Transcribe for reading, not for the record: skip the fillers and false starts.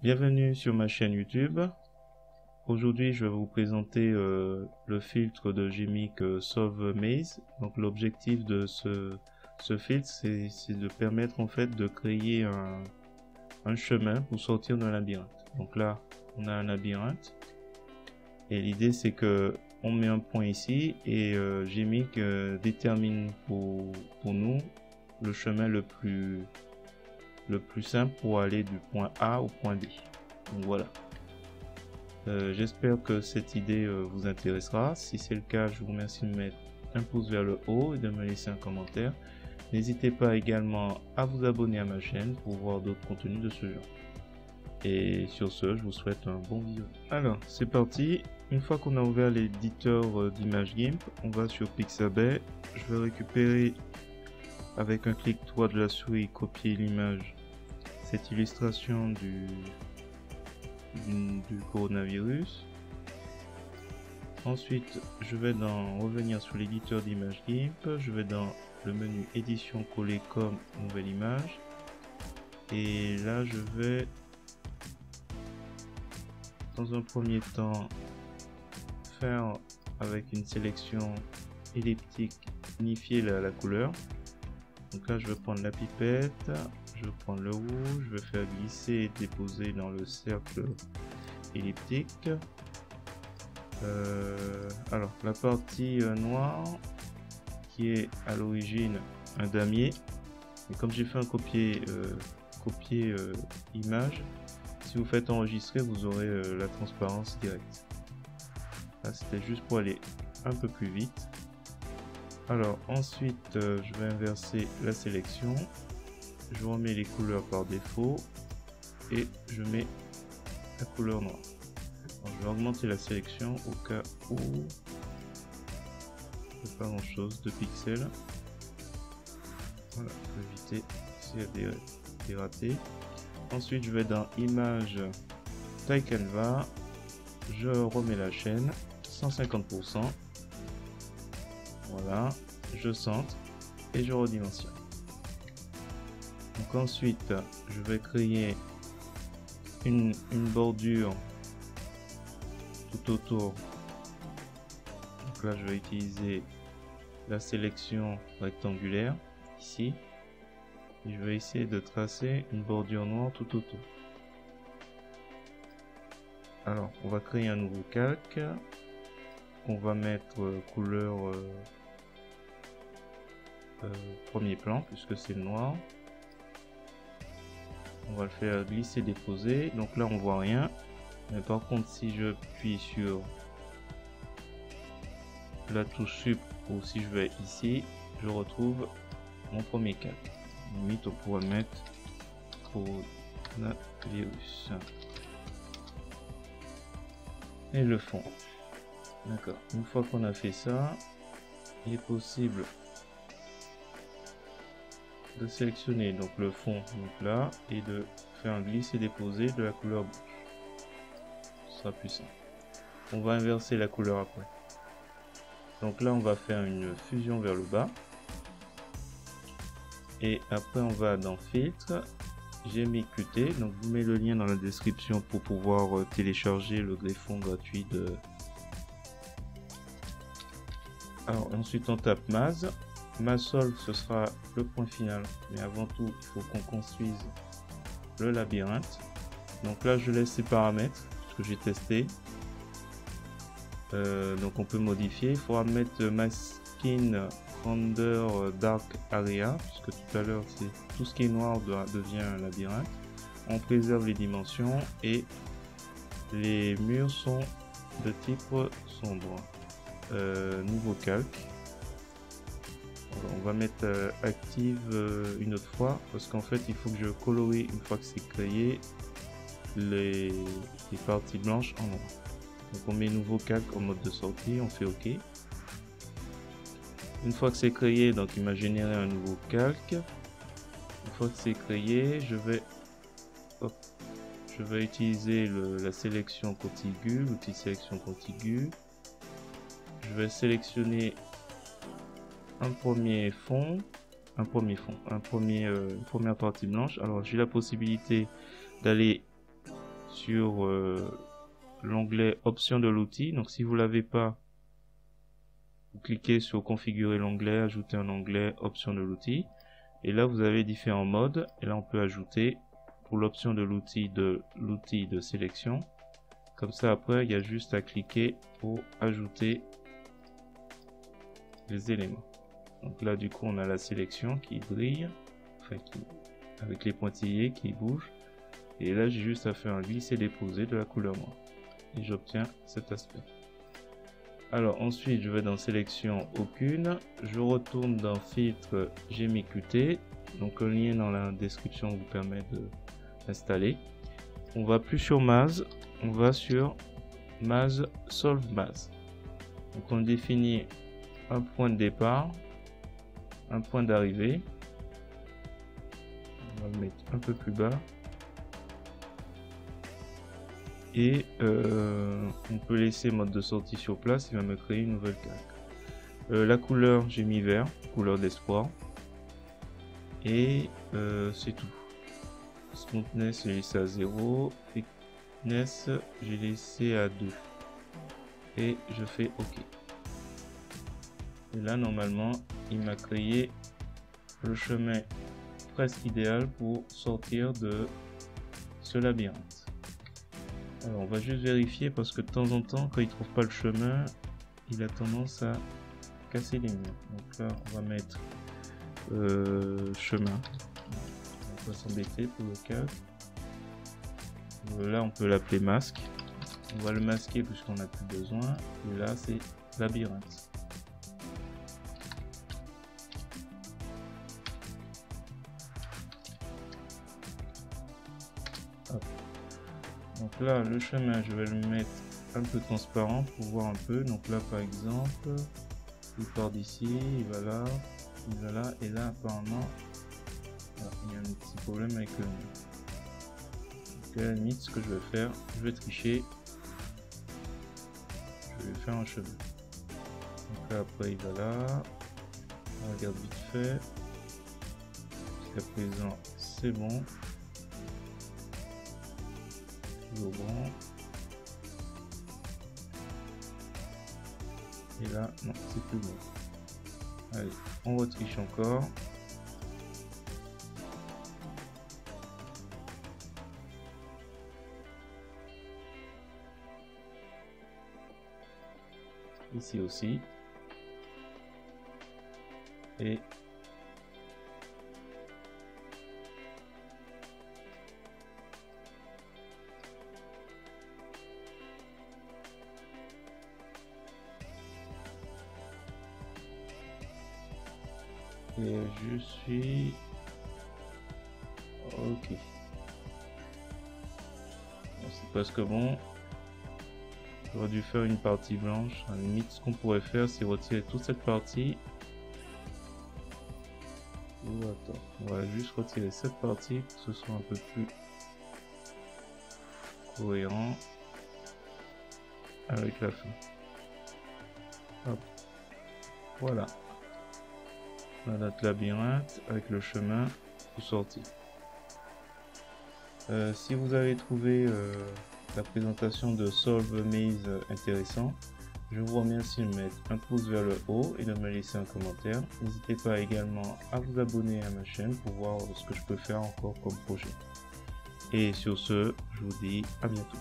Bienvenue sur ma chaîne YouTube. Aujourd'hui, je vais vous présenter le filtre de Gmic Solve Maze. Donc, l'objectif de ce filtre, c'est de permettre en fait de créer un chemin pour sortir d'un labyrinthe. Donc là, on a un labyrinthe et l'idée c'est que on met un point ici et Gmic détermine pour nous le chemin le plus simple pour aller du point A au point B. Donc voilà. J'espère que cette idée vous intéressera. Si c'est le cas, je vous remercie de mettre un pouce vers le haut et de me laisser un commentaire. N'hésitez pas également à vous abonner à ma chaîne pour voir d'autres contenus de ce genre. Et sur ce, je vous souhaite un bon vidéo. Alors, c'est parti. Une fois qu'on a ouvert l'éditeur d'image GIMP, on va sur Pixabay. Je vais récupérer avec un clic droit de la souris, copier l'image, cette illustration du coronavirus. Ensuite, je vais revenir sur l'éditeur d'image GIMP. Je vais dans le menu édition, coller comme nouvelle image. Et là, je vais dans un premier temps faire avec une sélection elliptique unifier la couleur. Donc là, je vais prendre la pipette, je vais prendre le rouge, je vais faire glisser et déposer dans le cercle elliptique. Alors, la partie noire qui est à l'origine un damier, et comme j'ai fait un copier image, si vous faites enregistrer, vous aurez la transparence directe. Là, c'était juste pour aller un peu plus vite. Alors ensuite, je vais inverser la sélection. Je remets les couleurs par défaut et je mets la couleur noire. Alors, je vais augmenter la sélection au cas où pas grand chose, 2 pixels. Voilà, pour éviter s'il y a des ratés. Ensuite, je vais dans image taille canevas, je remets la chaîne 150%. Voilà, je centre et je redimensionne. Donc ensuite, je vais créer une bordure tout autour. Donc là, je vais utiliser la sélection rectangulaire ici. Et je vais essayer de tracer une bordure noire tout autour. Alors, on va créer un nouveau calque. On va mettre couleur premier plan puisque c'est le noir. On va le faire glisser déposer. Donc là on voit rien, mais par contre si je appuie sur la touche sup ou si je vais ici, je retrouve mon premier calque. Limite on pourrait mettre coronavirus et le fond. D'accord, une fois qu'on a fait ça, il est possible de sélectionner donc le fond donc là et de faire un glisser déposer de la couleur blanche. Ce sera plus simple. On va inverser la couleur après. Donc là on va faire une fusion vers le bas et après on va dans filtre, Gmic Qt. Donc je vous mets le lien dans la description pour pouvoir télécharger le greffon gratuit de. Alors ensuite on tape Maze. Solve, ce sera le point final, mais avant tout il faut qu'on construise le labyrinthe. Donc là je laisse ces paramètres ce que j'ai testé. Donc on peut modifier. Il faudra mettre masking render dark area puisque tout à l'heure c'est tout ce qui est noir devient un labyrinthe. On préserve les dimensions et les murs sont de type sombre. Nouveau calque. On va mettre active une autre fois parce qu'en fait il faut que je colorie une fois que c'est créé les parties blanches en noir. Donc on met nouveau calque en mode de sortie, on fait OK. Une fois que c'est créé, donc il m'a généré un nouveau calque. Une fois que c'est créé, je vais utiliser la sélection contiguë, l'outil sélection contiguë. Je vais sélectionner un premier fond, une première partie blanche. Alors j'ai la possibilité d'aller sur l'onglet options de l'outil. Donc si vous l'avez pas, vous cliquez sur configurer l'onglet, ajouter un onglet options de l'outil. Et là vous avez différents modes. Et là on peut ajouter pour l'option de l'outil de sélection. Comme ça après il y a juste à cliquer pour ajouter les éléments. Donc là du coup on a la sélection qui brille, enfin avec les pointillés qui bougent. Et là j'ai juste à faire un glisser-déposer de la couleur noire. Et j'obtiens cet aspect. Alors ensuite je vais dans sélection aucune, je retourne dans filtre GMIQT, donc un lien dans la description vous permet de l'installer. On va plus sur Maze, on va sur Maze Solve Maze. Donc on définit un point de départ, un point d'arrivée. On va le mettre un peu plus bas. Et on peut laisser mode de sortie sur place, il va me créer une nouvelle carte. La couleur, j'ai mis vert, couleur d'espoir. Et c'est tout. Smoothness, j'ai laissé à 0. Thickness, j'ai laissé à 2. Et je fais OK. Et là, normalement, il m'a créé le chemin presque idéal pour sortir de ce labyrinthe. Alors on va juste vérifier parce que de temps en temps quand il trouve pas le chemin il a tendance à casser les murs. Donc là on va mettre chemin, on va s'embêter pour le cas. Là on peut l'appeler masque, on va le masquer puisqu'on n'a plus besoin. Et là c'est labyrinthe. Hop. Donc là, le chemin, je vais le mettre un peu transparent pour voir un peu. Donc là, par exemple, il part d'ici, il va là, il va là, et là, apparemment, voilà, il y a un petit problème avec le mur. Donc à la limite, ce que je vais faire, je vais tricher. Je vais faire un chemin. Donc là, après, il va là. On regarde vite fait. Jusqu'à présent, c'est bon. Bon. Et là, non, c'est plus bon. Allez, on retriche encore. Ici aussi. Et je suis ok. C'est presque bon. J'aurais dû faire une partie blanche. À la limite, ce qu'on pourrait faire, c'est retirer toute cette partie. Ou attends, on va juste retirer cette partie pour que ce soit un peu plus cohérent avec la fin. Hop. Voilà. On a notre labyrinthe avec le chemin pour sortir. Si vous avez trouvé la présentation de Solve Maze intéressant, je vous remercie de mettre un pouce vers le haut et de me laisser un commentaire. N'hésitez pas également à vous abonner à ma chaîne pour voir ce que je peux faire encore comme projet. Et sur ce, je vous dis à bientôt.